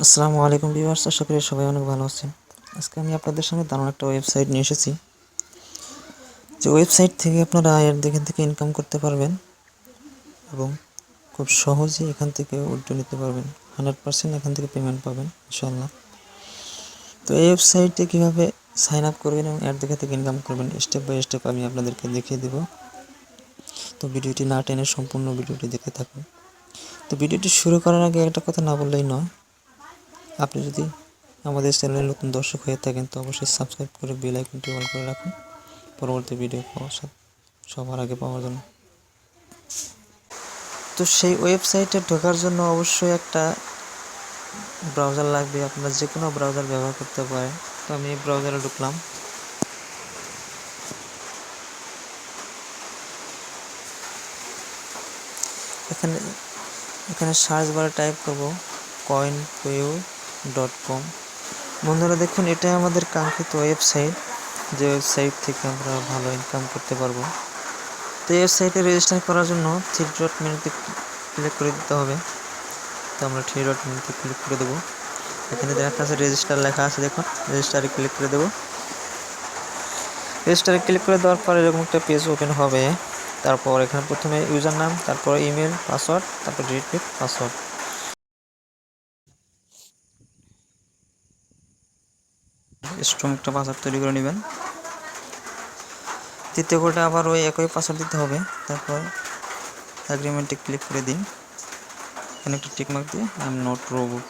আসসালামু আলাইকুম ভিউয়ার্স, আশা করি সবাই অনেক ভালো আছেন। আজকে আমি আপনাদের সামনে দারুণ একটা ওয়েবসাইট নিয়ে এসেছি। যে ওয়েবসাইট থেকে আপনারা এখান থেকে ইনকাম করতে পারবেন এবং খুব সহজেই এখান থেকে উইথড্র নিতে পারবেন। 100% এখান থেকে পেমেন্ট পাবেন ইনশাআল্লাহ। তো এই ওয়েবসাইটে কীভাবে সাইন আপ করবেন এবং দেখে থেকে ইনকাম করবেন স্টেপ বাই স্টেপ আমি আপনাদেরকে দেখিয়ে দেব। তো ভিডিওটি না টেনে সম্পূর্ণ ভিডিওটি দেখতে থাকুন। তো ভিডিওটি শুরু করার আগে একটা কথা না বললেই নয়, আপনি যদি আমাদের চ্যানেলে নতুন দর্শক হয়ে থাকেন তো অবশ্যই সাবস্ক্রাইব করে বেল আইকনটি অন করে রাখুন পরবর্তী ভিডিও সবার আগে পাওয়ার জন্য। তো সেই ওয়েবসাইটে ঢোকার জন্য অবশ্যই একটা ব্রাউজার লাগবে, আপনারা যে কোনো ব্রাউজার ব্যবহার করতে পারেন। তো আমি এই ব্রাউজারে ঢুকলাম। এখানে সার্চ বারে টাইপ করব coinpayu.com। বন্ধুরা দেখুন, এটাই আমাদের কাঙ্ক্ষিত ওয়েবসাইট, যে ওয়েবসাইট থেকে আমরা ভালো ইনকাম করতে পারবো। তো এই ওয়েবসাইটে রেজিস্টার করার জন্য 3 ডট মেনুতে ক্লিক করে দিতে হবে। তো আমরা 3 ডট মেনুতে ক্লিক করে দেবো। এখানে দেখা আছে রেজিস্টার লেখা আছে, দেখুন রেজিস্টারে ক্লিক করে দেবো। রেজিস্টারে ক্লিক করে দেওয়ার পর এরকম একটা পেজ ওপেন হবে। তারপর এখানে প্রথমে ইউজার নাম, তারপর ইমেল, পাসওয়ার্ড, তারপর রিপিট পাসওয়ার্ড। স্ট্রং একটা পাসওয়ার্ড তৈরি করে নেবেন। তৃতীয় কোডে আবার ওই একই পাসওয়ার্ড দিতে হবে। তারপর এগ্রিমেন্টে ক্লিক করে দিন। এখানে একটা টিকমার্ক দিয়ে আই এম নট রোবট।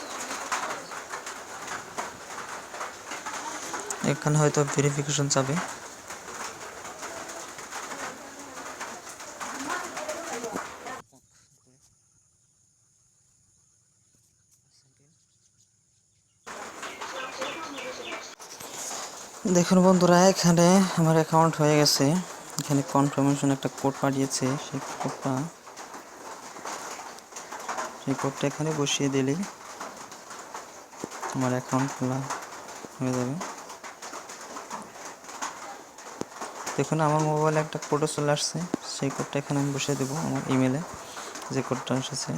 এখানে হয়তো ভেরিফিকেশন চাবে। দেখুন বন্ধুরা, এখানে আমার অ্যাকাউন্ট হয়ে গেছে। এখানে কনফার্মেশন একটা কোড পাঠিয়েছে, সেই কোডটা এখানে বসিয়ে দিলেই আমার অ্যাকাউন্ট খোলা হয়ে যাবে। দেখুন আমার মোবাইলে একটা কোডও চলে আসছে, সেই কোডটা এখানে আমি বসিয়ে দেবো আমার ইমেলে। যে কোডটা এসেছে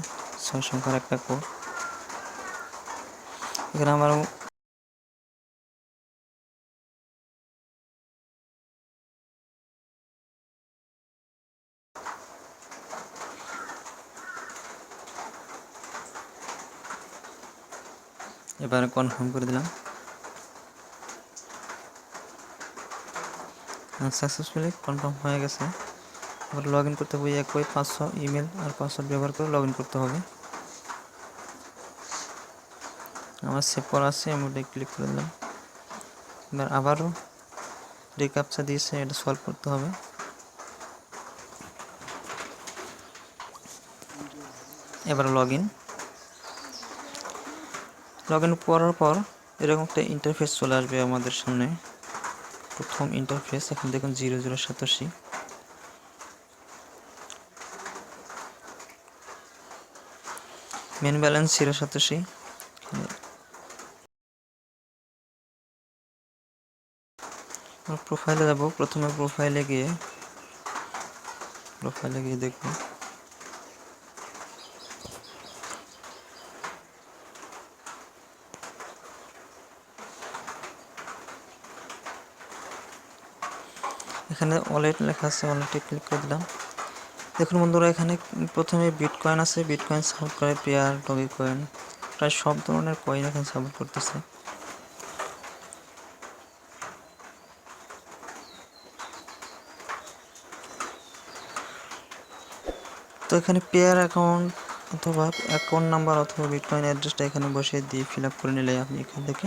6 সংখ্যার একটা কোড। এখানে আমার এবারে কনফার্ম করে দিলাম। সাকসেসফুলি কনফার্ম হয়ে গেছে। এবার লগ ইন করতে হবে। একই ইমেল আর পাসওয়ার্ড ব্যবহার করে লগ ইন করতে হবে। আমার সেভ করা আছে, আমি ওটাই ক্লিক করে দিলাম। এবার আবারও রিক্যাপচা দিয়েছে, এটা সলভ করতে হবে। এবার লগ ইন করার পর এরকম একটা ইন্টারফেস চলে আসবে আমাদের সামনে। প্রথম ইন্টারফেস, এখন দেখুন 0087 মেন ব্যালেন্স 087। প্রোফাইলে যাব। প্রথমে প্রোফাইলে গিয়ে দেখব এখানে ওয়ালেট লেখা আছে, ওয়ালেটে ক্লিক করে দিলাম। দেখুন বন্ধুরা, এখানে প্রথমে বিটকয়েন আছে, বিটকয়েন সাপোর্ট করে, পেয়ার, ডগি কয়েন, প্রায় সব ধরনের কয়েন এখানে সাপোর্ট করতেছে। তো এখানে পেয়ার অ্যাকাউন্ট অথবা অ্যাকাউন্ট নাম্বার অথবা বিটকয়েন অ্যাড্রেসটা এখানে বসিয়ে দিয়ে ফিল আপ করে নিলে আপনি এখান থেকে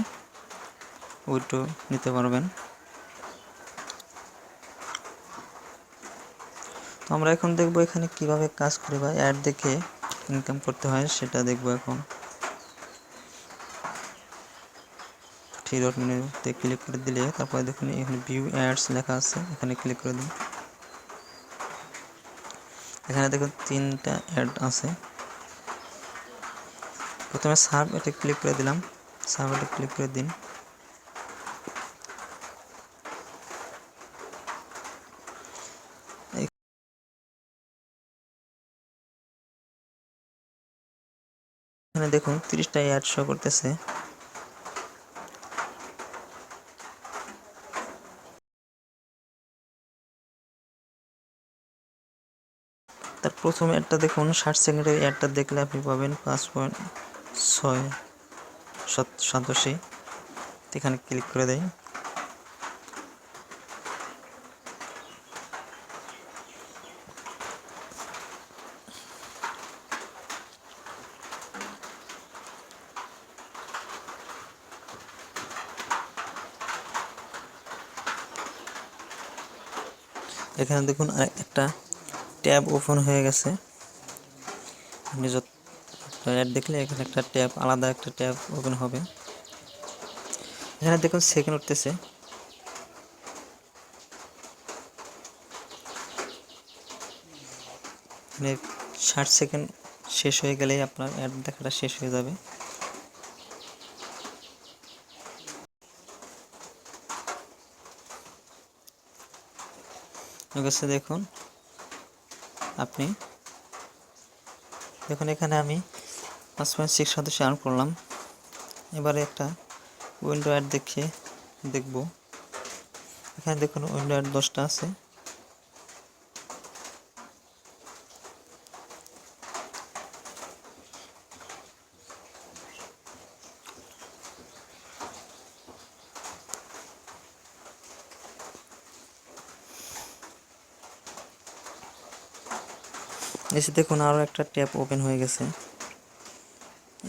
উইথড্র নিতে পারবেন। তো আমরা এখন দেখবো এখানে কিভাবে কাজ করে বা অ্যাড দেখে ইনকাম করতে হয় সেটা দেখবো। এখন 3 ডট মেনুতে ক্লিক করে দিলে তারপরে দেখুন এখানে ভিউ অ্যাডস লেখা আছে, এখানে ক্লিক করে দিন। এখানে দেখুন 3টা অ্যাড আছে। প্রথমে সার্ভ, এটা ক্লিক করে দিলাম। সার্ভ, এটা ক্লিক করে দিন। এখানে এখানে দেখুন 30টা অ্যাড শো করতেছে। তার প্রথম অ্যাডটা দেখুন, 60 সেকেন্ডের অ্যাডটা দেখলে আপনি পাবেন 5.687। এখানে ক্লিক করে দেয়। এখানে দেখুন একটা ট্যাব ওপেন হয়ে গেছে। আপনি যত অ্যাড দেখলে এখানে একটা ট্যাব, আলাদা একটা ট্যাব ওপেন হবে। এখানে দেখুন সেকেন্ড উঠতেছে। মানে 60 সেকেন্ড শেষ হয়ে গেলেই আপনার অ্যাড দেখাটা শেষ হয়ে যাবে। দেখুন আপনি দেখুন এখানে আমি 5.6 সদস্য আর্ন করলাম। এবারে একটা উইন্ডো অ্যাড দেখব। এখানে দেখুন উইন্ডো অ্যাড 10টা আছে। এসে দেখুন আরও একটা ট্যাব ওপেন হয়ে গেছে।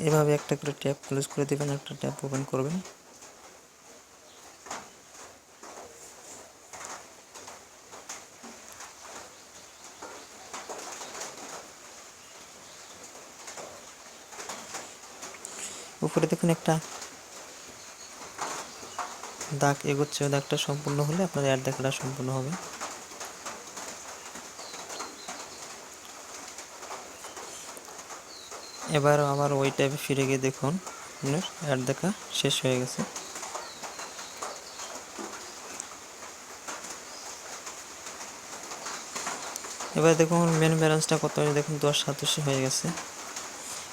এভাবে একটা করে ট্যাব ক্লোজ করে দেবেন, একটা ট্যাব ওপেন করবেন। উপরে দেখুন একটা দাগ এগোচ্ছে, ওই দাগটা সম্পূর্ণ হলে আপনার অ্যাড দেখাটা সম্পূর্ণ হবে। এবার আবার ওই ট্যাবে ফিরে গিয়ে দেখুন আপনার অ্যাড দেখা শেষ হয়ে গেছে। এবার দেখুন মেন ব্যালেন্সটা কত হয়েছে, দেখুন 10.87 হয়ে গেছে।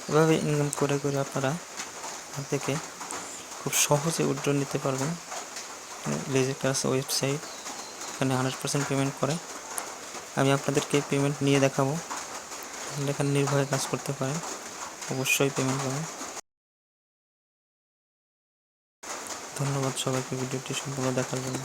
এভাবে ইনকাম করে করে আপনারা থেকে খুব সহজে উইথড্র নিতে পারবেন। লেজিকাস ওয়েবসাইট, এখানে 100% পেমেন্ট করে। আমি আপনাদেরকে পেমেন্ট নিয়ে দেখাবো। এখানে নির্ভয়ে কাজ করতে পারেন, অবশ্যই পেমেন্ট পাবেন। ধন্যবাদ সবাইকে ভিডিওটি সম্পূর্ণ দেখার জন্য।